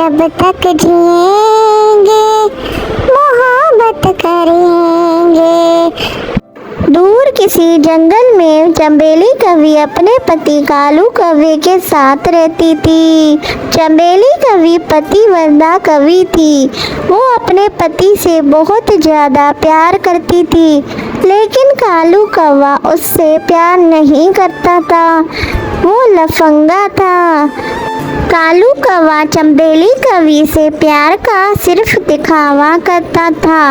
जब तक जिएंगे मोहब्बत करेंगे। दूर किसी जंगल में चंबेली कवि अपने पति कालू कव्वे के साथ रहती थी। चंबेली कवि पतिव्रता कवि थी। वो अपने पति से बहुत ज़्यादा प्यार करती थी, लेकिन कालू कौवा उससे प्यार नहीं करता था। वो लफंगा था। कालू कौवा चंबेली कवि से प्यार का सिर्फ दिखावा करता था।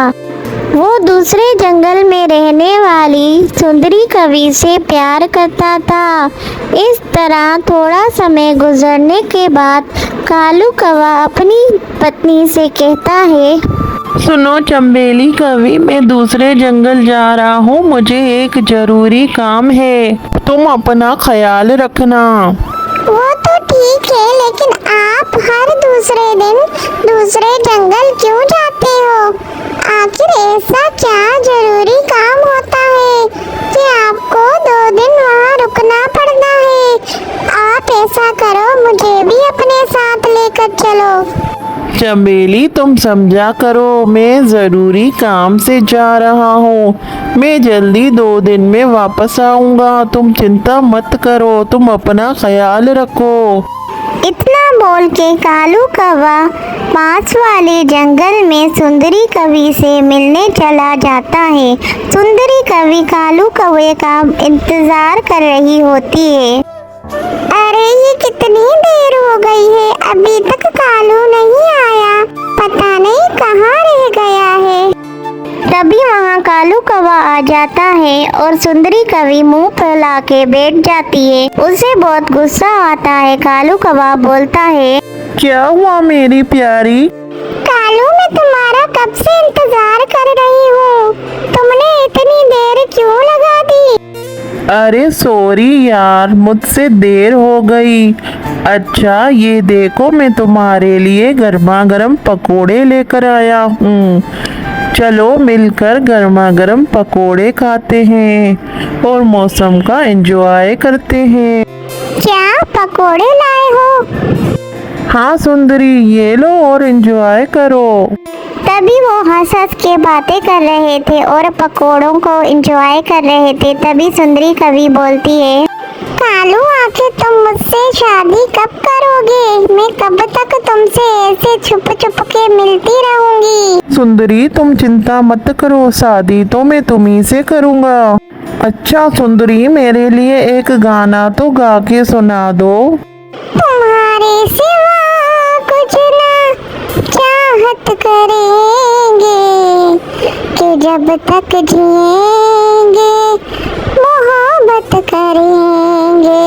वो दूसरे जंगल में रहने वाली सुंदरी कवि से प्यार करता था। इस तरह थोड़ा समय गुजरने के बाद कालू कौवा अपनी पत्नी से कहता है, सुनो चंबेली कवि, मैं दूसरे जंगल जा रहा हूँ, मुझे एक जरूरी काम है, तुम अपना ख्याल रखना। वो तो ठीक है, लेकिन आप हर दूसरे दिन दूसरे जंगल क्यों जाते हो? आखिर ऐसा क्या जरूरी काम होता है कि आपको 2 दिन वहाँ रुकना पड़ता है? आप ऐसा करो, मुझे भी अपने साथ लेकर चलो। चंबेली तुम समझा करो, मैं ज़रूरी काम से जा रहा हूँ, मैं जल्दी 2 दिन में वापस आऊँगा, तुम चिंता मत करो, तुम अपना ख्याल रखो। इतना बोल के कालू कौवा पास वाले जंगल में सुंदरी कवि से मिलने चला जाता है। सुंदरी कवि कालू कौवे का इंतजार कर रही होती है। अरे ये कितनी देर हो गई है, अभी तक कालू नहीं आया, पता नहीं कहाँ रह गया है। तभी वहाँ कालू कौवा आ जाता है और सुंदरी कवि मुंह फैला के बैठ जाती है। उसे बहुत गुस्सा आता है। कालू कौवा बोलता है, क्या हुआ मेरी प्यारी? कालू, मैं तुम्हारा कब से इंतजार कर रही हूँ, तुमने इतनी देर क्यों लगा दी? अरे सॉरी यार, मुझसे देर हो गई। अच्छा ये देखो, मैं तुम्हारे लिए गर्मा गर्म पकोड़े लेकर आया हूँ, चलो मिलकर गर्मा गर्म पकोड़े खाते हैं और मौसम का एंजॉय करते हैं। क्या पकोड़े लाए हो? हाँ सुंदरी, ये लो और एंजॉय करो। तभी वो हंस हंस के बातें कर रहे थे और पकोड़ों को एंजॉय कर रहे थे। तभी सुंदरी कवि बोलती है, कालू आखिर तुम मुझसे शादी कब करोगे? मैं कब तक तुमसे ऐसे छुप छुप के मिलती रहूंगी? सुंदरी तुम चिंता मत करो, शादी तो मैं तुम्ही से करूँगा। अच्छा सुंदरी, मेरे लिए एक गाना तो गा के सुना दो। तुम्हारे सिवा कुछ ना चाहत करेंगे कि जब तक जिएंगे मोहब्बत करेंगे।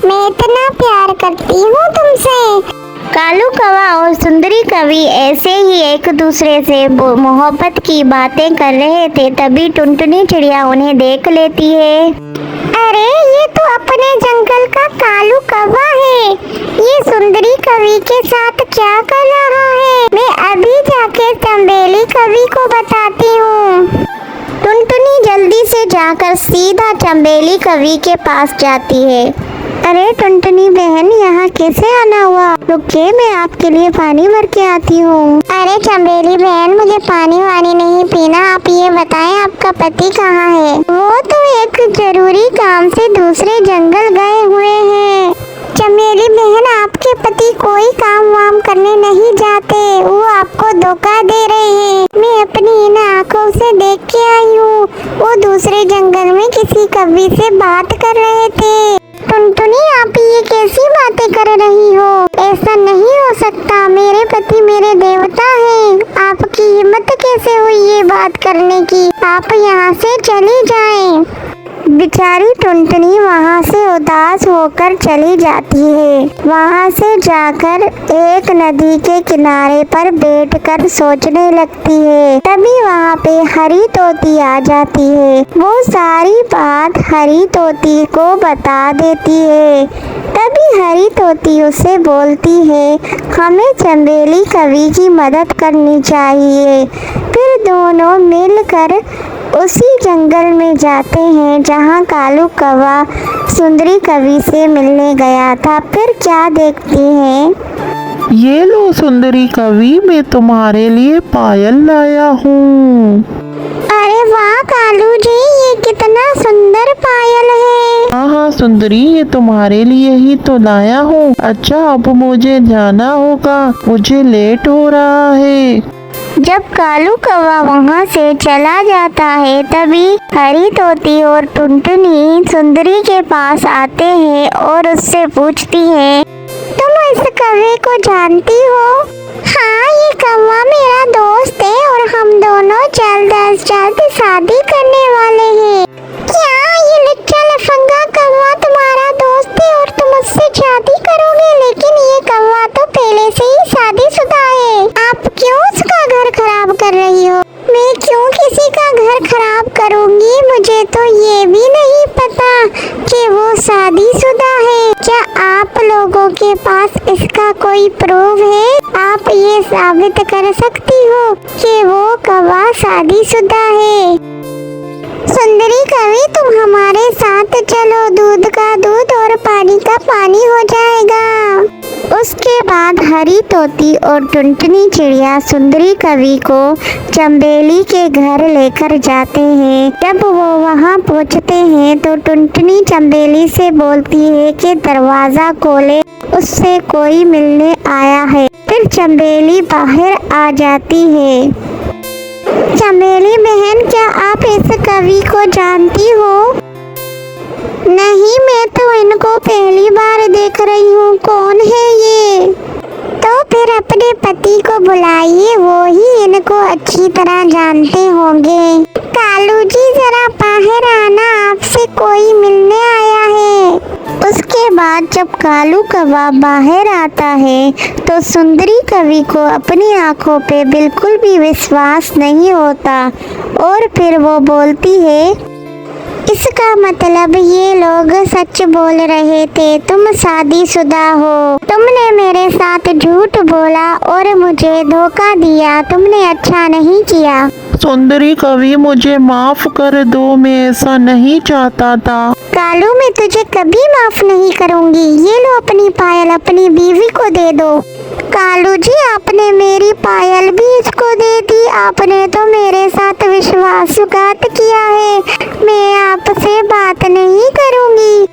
मैं इतना प्यार करती हूँ तुमसे। कालू कौवा और सुंदरी कवि ऐसे ही एक दूसरे से मोहब्बत की बातें कर रहे थे। तभी टुनटुनी चिड़िया उन्हें देख लेती है। अरे ये तो अपने जंगल का कालू कौवा है, ये सुंदरी कवि के साथ क्या कर रहा है? मैं अभी जाके चंबेली कवि को बताती हूँ। टुनटुनी जल्दी से जाकर सीधा चंबेली कवि के पास जाती है। अरे टुनटुनी बहन, यहाँ कैसे आना हुआ? रुकिए, मैं आपके लिए पानी भर के आती हूँ। अरे चंबेली बहन, मुझे पानी वानी नहीं पीना, आप ये बताएं आपका पति कहाँ है? वो तो एक जरूरी काम से दूसरे जंगल गए हुए हैं। चंबेली बहन, आपके पति कोई काम वाम करने नहीं जाते, वो आपको धोखा दे रहे हैं। मैं अपनी इन आँखों से देख के आई हूँ, वो दूसरे जंगल में किसी कवि से बात कर रहे थे। टुनटुनी, आप ये कैसी बातें कर रही हो? ऐसा नहीं हो सकता, मेरे पति मेरे देवता हैं। आपकी हिम्मत कैसे हुई ये बात करने की? आप यहाँ से चली जाएं। बेचारी टुनटुनी वहाँ से उदास होकर चली जाती है। वहाँ से जाकर एक नदी के किनारे पर बैठकर सोचने लगती है। तभी वहाँ पे हरी तोती आ जाती है। वो सारी बात हरी तोती को बता देती है। तभी हरी तोती उसे बोलती है, हमें चंबेली कवि की मदद करनी चाहिए। फिर दोनों मिलकर उसी जंगल में जाते हैं जहाँ कालू कौवा सुंदरी कवि से मिलने गया था। फिर क्या देखती हैं? ये लो सुंदरी कवि, मैं तुम्हारे लिए पायल लाया हूँ। अरे वाह कालू जी, ये कितना सुंदर पायल है। हाँ हाँ सुंदरी, ये तुम्हारे लिए ही तो लाया हूँ। अच्छा अब मुझे जाना होगा, मुझे लेट हो रहा है। जब कालू कौवा वहाँ से चला जाता है तभी हरी तोती और टुनटुनी सुंदरी के पास आते हैं और उससे पूछती है, तुम इस कौवे को जानती हो? हाँ, ये कौवा मेरा दोस्त है और हम दोनों जल्द अज जल्द शादी करने वाले हैं। क्या ये लुच्चा लफंगा कौवा तुम्हारा दोस्त है और तुम उससे शादी करोगे? लेकिन ये कौवा तो पहले से ही शादीशुदा है। आप क्यों उसका घर खराब कर रही हो? मैं क्यों किसी का घर खराब करूंगी? मुझे तो ये भी नहीं पता कि वो शादीशुदा है। क्या आप लोगों के पास इसका कोई प्रूफ है? आप ये साबित कर सकती हो कि वो कौवा शादीशुदा है? सुंदरी कवि, तुम हमारे साथ चलो, दूध का दूध और पानी का पानी हो जाएगा। उसके बाद हरी तोती और टुनटुनी चिड़िया सुंदरी कवि को चंबेली के घर लेकर जाते हैं। जब वो वहाँ पहुँचते हैं तो टुनटुनी चंबेली से बोलती है कि दरवाजा खोले, उससे कोई मिलने आया है। फिर चंबेली बाहर आ जाती है। चमेली बहन, क्या आप इस कवि को जानती हो? नहीं, मैं तो इनको पहली बार देख रही हूँ। कौन है ये? तो फिर अपने पति को बुलाइए, वो ही इनको अच्छी तरह जानते होंगे। कालू जी जरा बाहर आना, आपसे कोई मिलने आया है। उसके बाद जब कालू कौवा बाहर आता है तो सुंदरी कवि को अपनी आंखों पे बिल्कुल भी विश्वास नहीं होता और फिर वो बोलती है, इसका मतलब ये लोग सच बोल रहे थे, तुम शादीशुदा हो। तुमने मेरे साथ झूठ बोला और मुझे धोखा दिया, तुमने अच्छा नहीं किया। सुंदरी कवि, मुझे माफ कर दो, मैं ऐसा नहीं चाहता था। कालू, मैं तुझे कभी माफ नहीं करूंगी। ये लो अपनी पायल, अपनी बीवी को दे दो। कालू जी, आपने मेरी पायल भी इसको दे दी। आपने तो मेरे साथ विश्वासघात किया है। मैं आपसे बात नहीं करूंगी।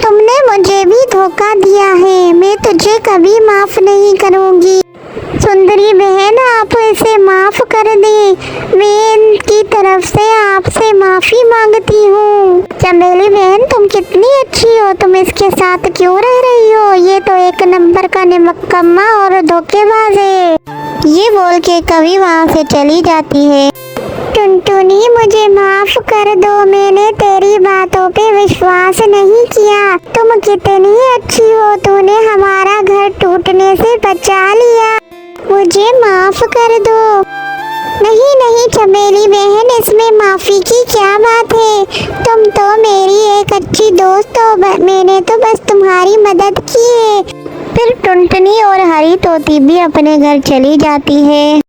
तुमने मुझे भी धोखा दिया है। मैं तुझे कभी माफ नहीं करूंगी। सुंदरी बहन, आप इसे माफ कर दे। मैं इनकी तरफ से आपसे माफी मांगती हूँ। चमेली बहन, तुम कितनी अच्छी हो, तुम इसके साथ क्यों रह रही हो? ये तो एक नंबर का निकम्मा और धोखेबाज है। ये बोल के कवि वहाँ से चली जाती है। टुनटुनी, मुझे माफ कर दो, मैंने तेरी बातों पे विश्वास नहीं किया। तुम कितनी अच्छी हो, तूने हमारा घर टूटने से बचा लिया। मुझे माफ कर दो। नहीं नहीं चमेली बहन, इसमें माफी की क्या बात है? तुम तो मेरी एक अच्छी दोस्त हो, मैंने तो बस तुम्हारी मदद की है। फिर टुनटुनी और हरी तोती भी अपने घर चली जाती है।